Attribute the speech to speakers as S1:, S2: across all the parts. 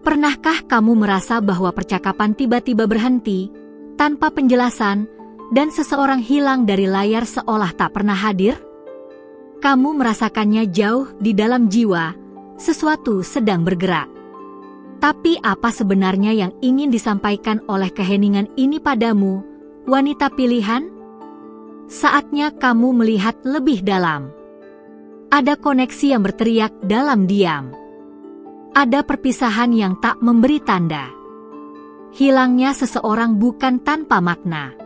S1: Pernahkah kamu merasa bahwa percakapan tiba-tiba berhenti, tanpa penjelasan, dan seseorang hilang dari layar seolah tak pernah hadir? Kamu merasakannya jauh di dalam jiwa, sesuatu sedang bergerak. Tapi apa sebenarnya yang ingin disampaikan oleh keheningan ini padamu, wanita pilihan? Saatnya kamu melihat lebih dalam. Ada koneksi yang berteriak dalam diam. Ada perpisahan yang tak memberi tanda. Hilangnya seseorang bukan tanpa makna.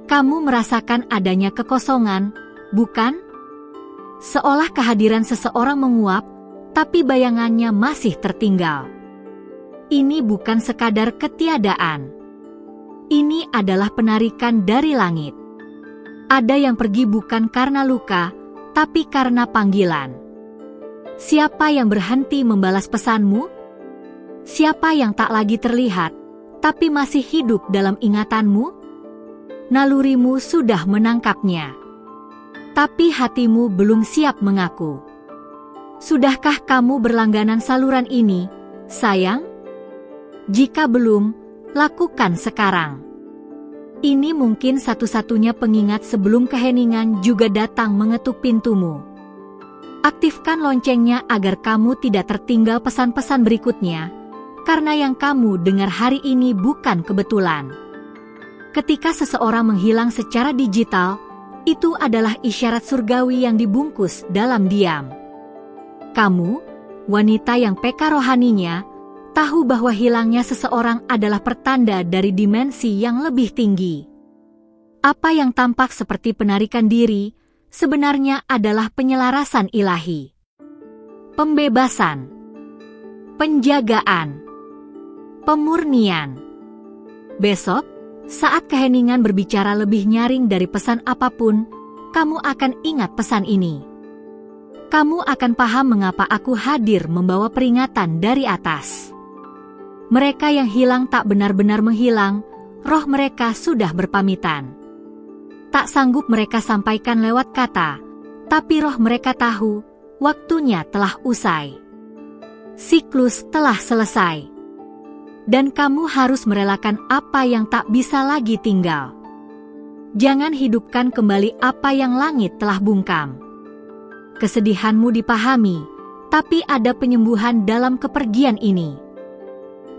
S1: Kamu merasakan adanya kekosongan, bukan? Seolah kehadiran seseorang menguap, tapi bayangannya masih tertinggal. Ini bukan sekadar ketiadaan. Ini adalah penarikan dari langit. Ada yang pergi bukan karena luka, tapi karena panggilan. Siapa yang berhenti membalas pesanmu? Siapa yang tak lagi terlihat, tapi masih hidup dalam ingatanmu? Nalurimu sudah menangkapnya, tapi hatimu belum siap mengaku. Sudahkah kamu berlangganan saluran ini, sayang? Jika belum, lakukan sekarang. Ini mungkin satu-satunya pengingat sebelum keheningan juga datang mengetuk pintumu. Aktifkan loncengnya agar kamu tidak tertinggal pesan-pesan berikutnya, karena yang kamu dengar hari ini bukan kebetulan. Ketika seseorang menghilang secara digital, itu adalah isyarat surgawi yang dibungkus dalam diam. Kamu, wanita yang peka rohaninya, tahu bahwa hilangnya seseorang adalah pertanda dari dimensi yang lebih tinggi. Apa yang tampak seperti penarikan diri, sebenarnya adalah penyelarasan ilahi. Pembebasan, penjagaan, pemurnian. Besok, saat keheningan berbicara lebih nyaring dari pesan apapun, kamu akan ingat pesan ini. Kamu akan paham mengapa aku hadir membawa peringatan dari atas. Mereka yang hilang tak benar-benar menghilang, roh mereka sudah berpamitan. Tak sanggup mereka sampaikan lewat kata, tapi roh mereka tahu, waktunya telah usai. Siklus telah selesai. Dan kamu harus merelakan apa yang tak bisa lagi tinggal. Jangan hidupkan kembali apa yang langit telah bungkam. Kesedihanmu dipahami, tapi ada penyembuhan dalam kepergian ini.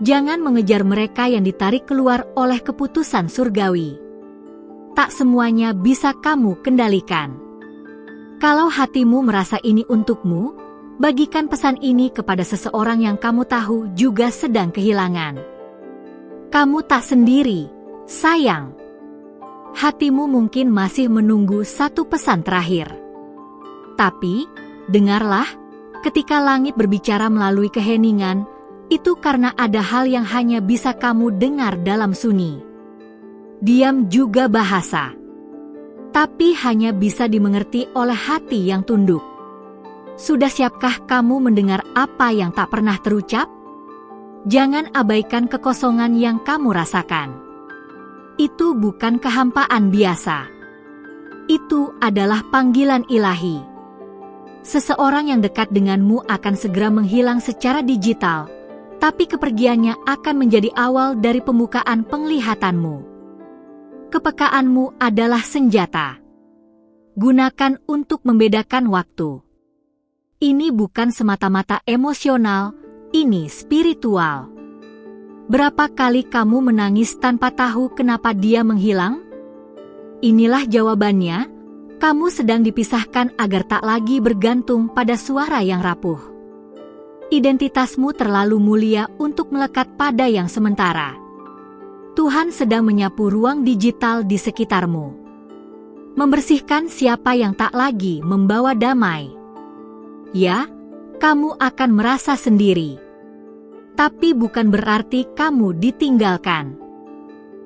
S1: Jangan mengejar mereka yang ditarik keluar oleh keputusan surgawi. Tak semuanya bisa kamu kendalikan. Kalau hatimu merasa ini untukmu, bagikan pesan ini kepada seseorang yang kamu tahu juga sedang kehilangan. Kamu tak sendiri, sayang. Hatimu mungkin masih menunggu satu pesan terakhir. Tapi, dengarlah, ketika langit berbicara melalui keheningan, itu karena ada hal yang hanya bisa kamu dengar dalam sunyi. Diam juga bahasa, tapi hanya bisa dimengerti oleh hati yang tunduk. Sudah siapkah kamu mendengar apa yang tak pernah terucap? Jangan abaikan kekosongan yang kamu rasakan. Itu bukan kehampaan biasa. Itu adalah panggilan ilahi. Seseorang yang dekat denganmu akan segera menghilang secara digital, tapi kepergiannya akan menjadi awal dari pembukaan penglihatanmu. Kepekaanmu adalah senjata. Gunakan untuk membedakan waktu. Ini bukan semata-mata emosional, ini spiritual. Berapa kali kamu menangis tanpa tahu kenapa dia menghilang? Inilah jawabannya, kamu sedang dipisahkan agar tak lagi bergantung pada suara yang rapuh. Identitasmu terlalu mulia untuk melekat pada yang sementara. Tuhan sedang menyapu ruang digital di sekitarmu. Membersihkan siapa yang tak lagi membawa damai. Ya, kamu akan merasa sendiri. Tapi bukan berarti kamu ditinggalkan.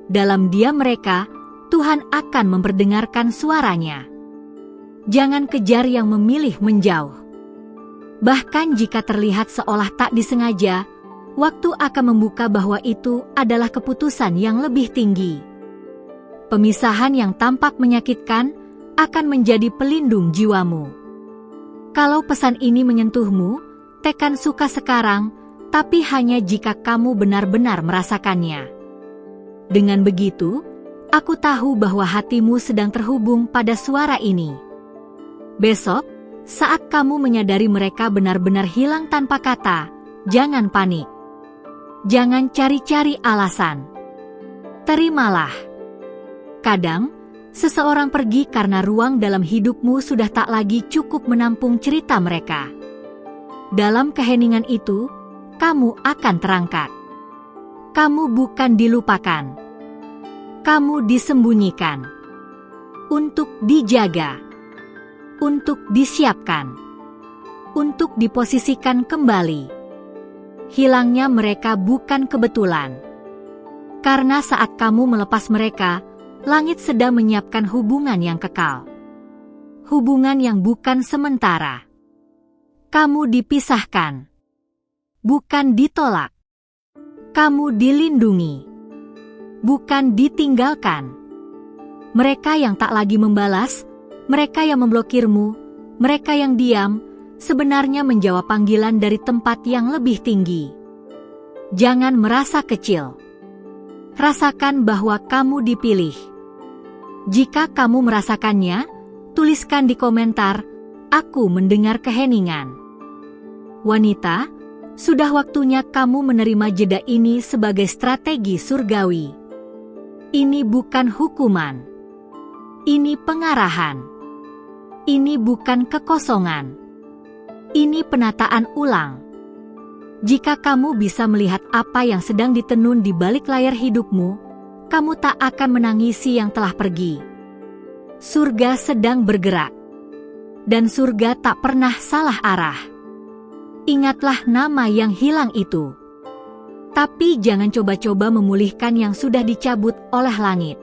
S1: Dalam diam mereka, Tuhan akan memperdengarkan suaranya. Jangan kejar yang memilih menjauh. Bahkan jika terlihat seolah tak disengaja, waktu akan membuka bahwa itu adalah keputusan yang lebih tinggi. Pemisahan yang tampak menyakitkan akan menjadi pelindung jiwamu. Kalau pesan ini menyentuhmu, tekan suka sekarang, tapi hanya jika kamu benar-benar merasakannya. Dengan begitu, aku tahu bahwa hatimu sedang terhubung pada suara ini. Besok, saat kamu menyadari mereka benar-benar hilang tanpa kata, jangan panik. Jangan cari-cari alasan. Terimalah. Kadang, seseorang pergi karena ruang dalam hidupmu sudah tak lagi cukup menampung cerita mereka. Dalam keheningan itu, kamu akan terangkat. Kamu bukan dilupakan. Kamu disembunyikan. Untuk dijaga. Untuk disiapkan. Untuk diposisikan kembali. Hilangnya mereka bukan kebetulan. Karena saat kamu melepas mereka, langit sedang menyiapkan hubungan yang kekal. Hubungan yang bukan sementara. Kamu dipisahkan. Bukan ditolak. Kamu dilindungi. Bukan ditinggalkan. Mereka yang tak lagi membalas, mereka yang memblokirmu, mereka yang diam, sebenarnya menjawab panggilan dari tempat yang lebih tinggi. Jangan merasa kecil. Rasakan bahwa kamu dipilih. Jika kamu merasakannya, tuliskan di komentar, "Aku mendengar keheningan." Wanita, sudah waktunya kamu menerima jeda ini sebagai strategi surgawi. Ini bukan hukuman. Ini pengarahan. Ini bukan kekosongan. Ini penataan ulang. Jika kamu bisa melihat apa yang sedang ditenun di balik layar hidupmu, kamu tak akan menangisi yang telah pergi. Surga sedang bergerak. Dan surga tak pernah salah arah. Ingatlah nama yang hilang itu. Tapi jangan coba-coba memulihkan yang sudah dicabut oleh langit.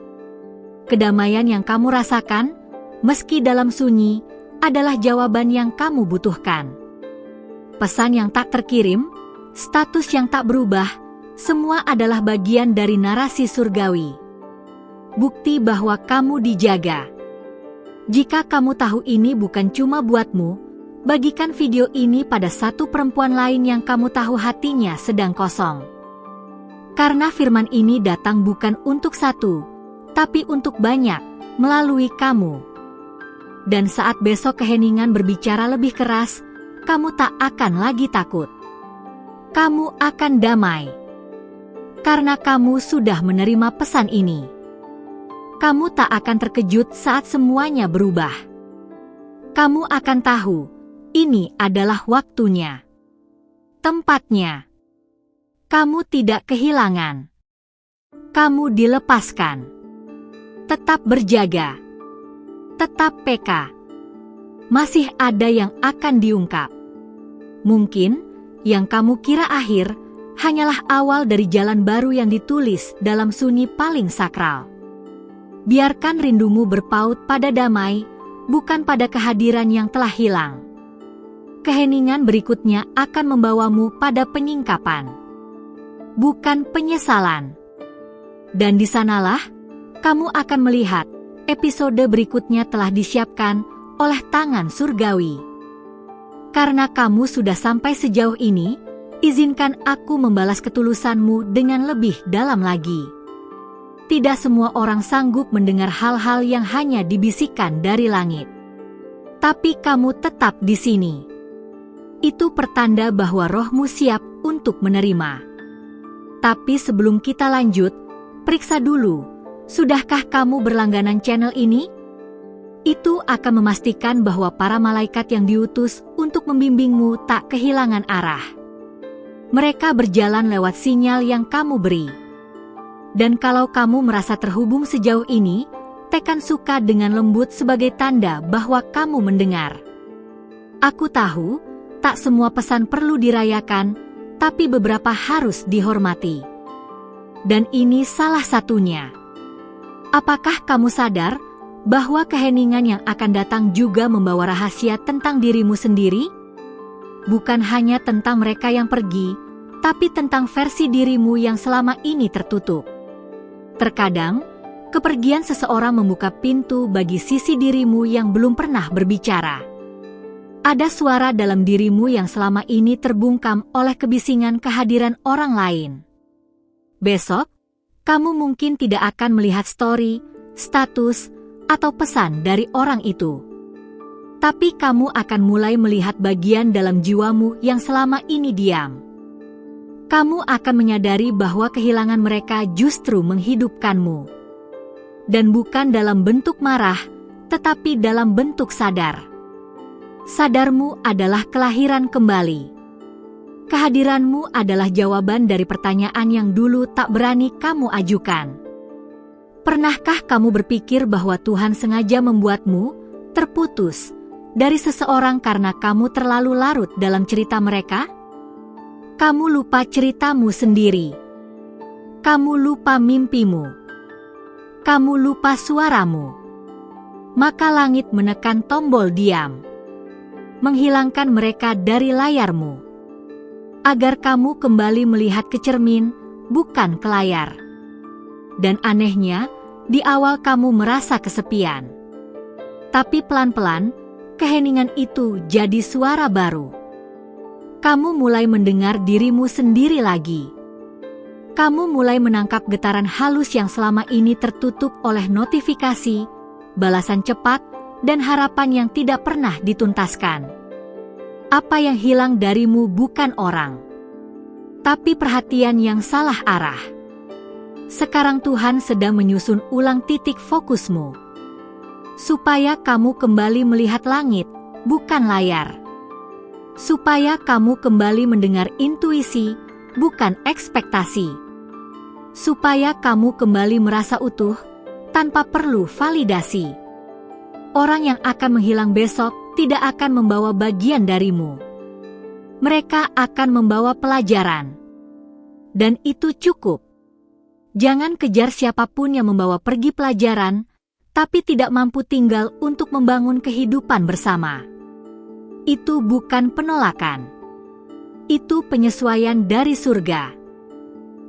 S1: Kedamaian yang kamu rasakan, meski dalam sunyi, adalah jawaban yang kamu butuhkan. Pesan yang tak terkirim, status yang tak berubah, semua adalah bagian dari narasi surgawi. Bukti bahwa kamu dijaga. Jika kamu tahu ini bukan cuma buatmu, bagikan video ini pada satu perempuan lain yang kamu tahu hatinya sedang kosong. Karena firman ini datang bukan untuk satu, tapi untuk banyak, melalui kamu. Dan saat besok keheningan berbicara lebih keras, kamu tak akan lagi takut. Kamu akan damai. Karena kamu sudah menerima pesan ini. Kamu tak akan terkejut saat semuanya berubah. Kamu akan tahu, ini adalah waktunya. Tempatnya. Kamu tidak kehilangan. Kamu dilepaskan. Tetap berjaga. Tetap peka. Masih ada yang akan diungkap. Mungkin, yang kamu kira akhir, hanyalah awal dari jalan baru yang ditulis dalam sunyi paling sakral. Biarkan rindumu berpaut pada damai, bukan pada kehadiran yang telah hilang. Keheningan berikutnya akan membawamu pada penyingkapan, bukan penyesalan. Dan di sanalah, kamu akan melihat, episode berikutnya telah disiapkan oleh tangan surgawi. Karena kamu sudah sampai sejauh ini, izinkan aku membalas ketulusanmu dengan lebih dalam lagi. Tidak semua orang sanggup mendengar hal-hal yang hanya dibisikkan dari langit. Tapi kamu tetap di sini. Itu pertanda bahwa rohmu siap untuk menerima. Tapi sebelum kita lanjut, periksa dulu, sudahkah kamu berlangganan channel ini? Itu akan memastikan bahwa para malaikat yang diutus untuk membimbingmu tak kehilangan arah. Mereka berjalan lewat sinyal yang kamu beri. Dan kalau kamu merasa terhubung sejauh ini, tekan suka dengan lembut sebagai tanda bahwa kamu mendengar. Aku tahu, tak semua pesan perlu dirayakan, tapi beberapa harus dihormati. Dan ini salah satunya. Apakah kamu sadar bahwa keheningan yang akan datang juga membawa rahasia tentang dirimu sendiri? Bukan hanya tentang mereka yang pergi, tapi tentang versi dirimu yang selama ini tertutup. Terkadang, kepergian seseorang membuka pintu bagi sisi dirimu yang belum pernah berbicara. Ada suara dalam dirimu yang selama ini terbungkam oleh kebisingan kehadiran orang lain. Besok, kamu mungkin tidak akan melihat story, status, atau pesan dari orang itu. Tapi kamu akan mulai melihat bagian dalam jiwamu yang selama ini diam. Kamu akan menyadari bahwa kehilangan mereka justru menghidupkanmu. Dan bukan dalam bentuk marah, tetapi dalam bentuk sadar. Sadarmu adalah kelahiran kembali. Kehadiranmu adalah jawaban dari pertanyaan yang dulu tak berani kamu ajukan. Pernahkah kamu berpikir bahwa Tuhan sengaja membuatmu terputus dari seseorang karena kamu terlalu larut dalam cerita mereka? Kamu lupa ceritamu sendiri. Kamu lupa mimpimu. Kamu lupa suaramu. Maka langit menekan tombol diam, menghilangkan mereka dari layarmu, agar kamu kembali melihat ke cermin, bukan ke layar. Dan anehnya, di awal kamu merasa kesepian. Tapi pelan-pelan, keheningan itu jadi suara baru. Kamu mulai mendengar dirimu sendiri lagi. Kamu mulai menangkap getaran halus yang selama ini tertutup oleh notifikasi, balasan cepat, dan harapan yang tidak pernah dituntaskan. Apa yang hilang darimu bukan orang, tapi perhatian yang salah arah. Sekarang Tuhan sedang menyusun ulang titik fokusmu, supaya kamu kembali melihat langit, bukan layar. Supaya kamu kembali mendengar intuisi, bukan ekspektasi. Supaya kamu kembali merasa utuh, tanpa perlu validasi. Orang yang akan menghilang besok tidak akan membawa bagian darimu. Mereka akan membawa pelajaran. Dan itu cukup. Jangan kejar siapapun yang membawa pergi pelajaran, tapi tidak mampu tinggal untuk membangun kehidupan bersama. Itu bukan penolakan. Itu penyesuaian dari surga.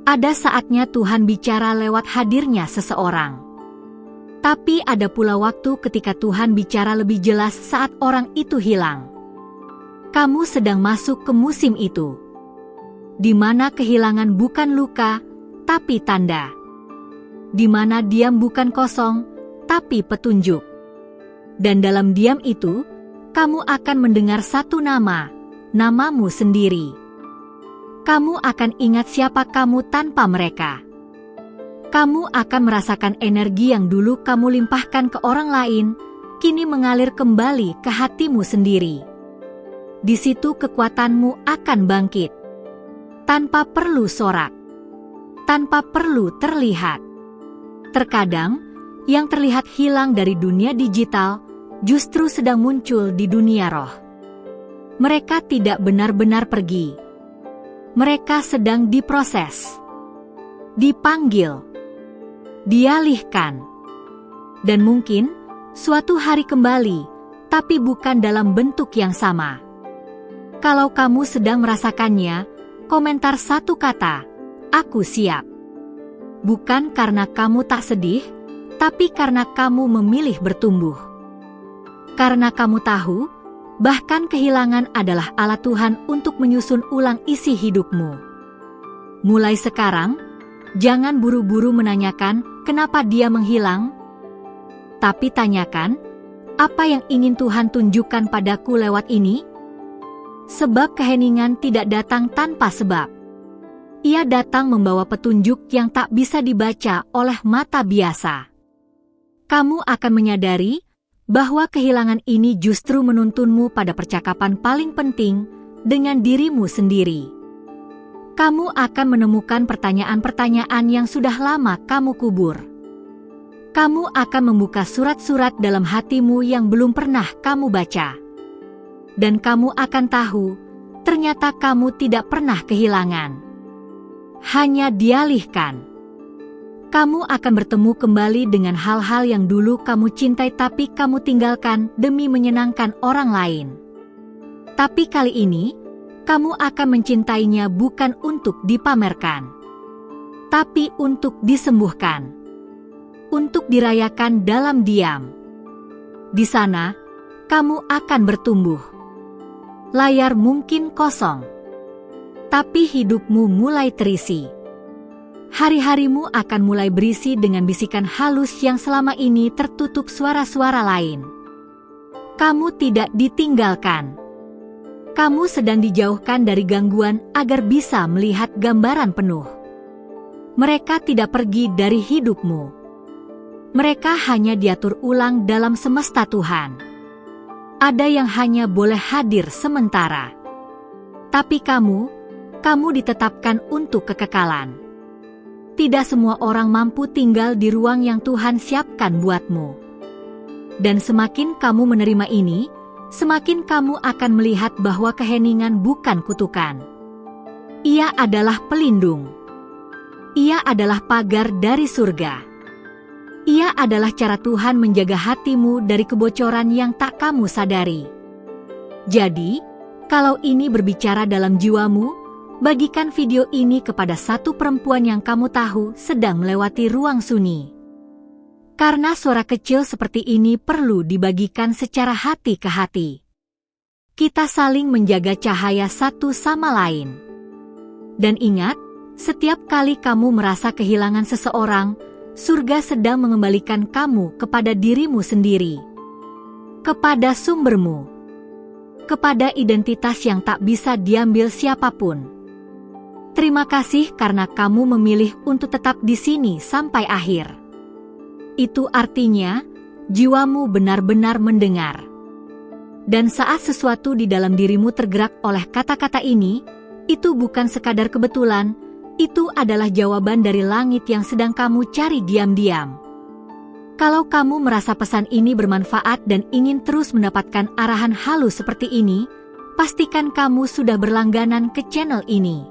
S1: Ada saatnya Tuhan bicara lewat hadirnya seseorang. Tapi ada pula waktu ketika Tuhan bicara lebih jelas saat orang itu hilang. Kamu sedang masuk ke musim itu, di mana kehilangan bukan luka, tapi tanda. Di mana diam bukan kosong, tapi petunjuk. Dan dalam diam itu, kamu akan mendengar satu nama, namamu sendiri. Kamu akan ingat siapa kamu tanpa mereka. Kamu akan merasakan energi yang dulu kamu limpahkan ke orang lain, kini mengalir kembali ke hatimu sendiri. Di situ kekuatanmu akan bangkit. Tanpa perlu sorak. Tanpa perlu terlihat. Terkadang, yang terlihat hilang dari dunia digital, justru sedang muncul di dunia roh. Mereka tidak benar-benar pergi. Mereka sedang diproses. Dipanggil. Dialihkan. Dan mungkin suatu hari kembali, tapi bukan dalam bentuk yang sama. Kalau kamu sedang merasakannya, komentar satu kata, "Aku siap." Bukan karena kamu tak sedih, tapi karena kamu memilih bertumbuh. Karena kamu tahu, bahkan kehilangan adalah alat Tuhan untuk menyusun ulang isi hidupmu. Mulai sekarang, jangan buru-buru menanyakan kenapa dia menghilang, tapi tanyakan, apa yang ingin Tuhan tunjukkan padaku lewat ini? Sebab keheningan tidak datang tanpa sebab. Ia datang membawa petunjuk yang tak bisa dibaca oleh mata biasa. Kamu akan menyadari bahwa kehilangan ini justru menuntunmu pada percakapan paling penting dengan dirimu sendiri. Kamu akan menemukan pertanyaan-pertanyaan yang sudah lama kamu kubur. Kamu akan membuka surat-surat dalam hatimu yang belum pernah kamu baca. Dan kamu akan tahu, ternyata kamu tidak pernah kehilangan. Hanya dialihkan. Kamu akan bertemu kembali dengan hal-hal yang dulu kamu cintai tapi kamu tinggalkan demi menyenangkan orang lain. Tapi kali ini, kamu akan mencintainya bukan untuk dipamerkan, tapi untuk disembuhkan, untuk dirayakan dalam diam. Di sana, kamu akan bertumbuh. Layar mungkin kosong, tapi hidupmu mulai terisi. Hari-harimu akan mulai berisi dengan bisikan halus yang selama ini tertutup suara-suara lain. Kamu tidak ditinggalkan. Kamu sedang dijauhkan dari gangguan agar bisa melihat gambaran penuh. Mereka tidak pergi dari hidupmu. Mereka hanya diatur ulang dalam semesta Tuhan. Ada yang hanya boleh hadir sementara. Tapi kamu ditetapkan untuk kekekalan. Tidak semua orang mampu tinggal di ruang yang Tuhan siapkan buatmu. Dan semakin kamu menerima ini, semakin kamu akan melihat bahwa keheningan bukan kutukan. Ia adalah pelindung. Ia adalah pagar dari surga. Ia adalah cara Tuhan menjaga hatimu dari kebocoran yang tak kamu sadari. Jadi, kalau ini berbicara dalam jiwamu, bagikan video ini kepada satu perempuan yang kamu tahu sedang melewati ruang sunyi. Karena suara kecil seperti ini perlu dibagikan secara hati ke hati. Kita saling menjaga cahaya satu sama lain. Dan ingat, setiap kali kamu merasa kehilangan seseorang, surga sedang mengembalikan kamu kepada dirimu sendiri, kepada sumbermu, kepada identitas yang tak bisa diambil siapapun. Terima kasih karena kamu memilih untuk tetap di sini sampai akhir. Itu artinya, jiwamu benar-benar mendengar. Dan saat sesuatu di dalam dirimu tergerak oleh kata-kata ini, itu bukan sekadar kebetulan. Itu adalah jawaban dari langit yang sedang kamu cari diam-diam. Kalau kamu merasa pesan ini bermanfaat dan ingin terus mendapatkan arahan halus seperti ini, pastikan kamu sudah berlangganan ke channel ini.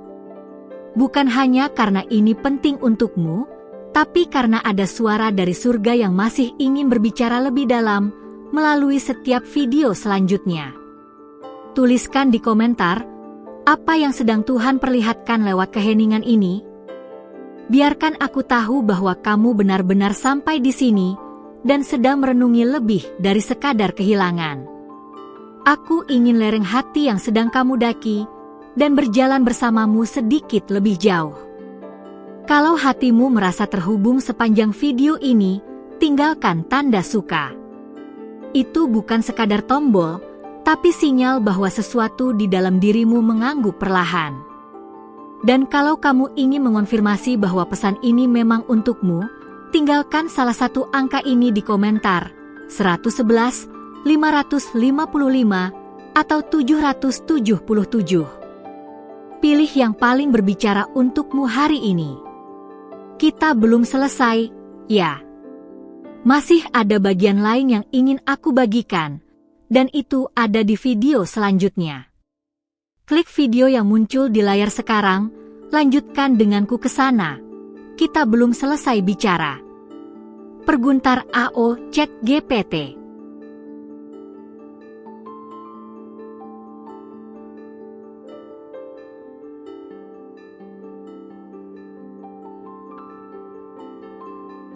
S1: Bukan hanya karena ini penting untukmu, tapi karena ada suara dari surga yang masih ingin berbicara lebih dalam melalui setiap video selanjutnya. Tuliskan di komentar, apa yang sedang Tuhan perlihatkan lewat keheningan ini? Biarkan aku tahu bahwa kamu benar-benar sampai di sini dan sedang merenungi lebih dari sekadar kehilangan. Aku ingin lereng hati yang sedang kamu daki dan berjalan bersamamu sedikit lebih jauh. Kalau hatimu merasa terhubung sepanjang video ini, tinggalkan tanda suka. Itu bukan sekadar tombol, tapi sinyal bahwa sesuatu di dalam dirimu mengangguk perlahan. Dan kalau kamu ingin mengonfirmasi bahwa pesan ini memang untukmu, tinggalkan salah satu angka ini di komentar, 111, 555, atau 777. Pilih yang paling berbicara untukmu hari ini. Kita belum selesai, ya. Masih ada bagian lain yang ingin aku bagikan, dan itu ada di video selanjutnya. Klik video yang muncul di layar sekarang, lanjutkan denganku ke sana. Kita belum selesai bicara. Perguntar AO ChatGPT.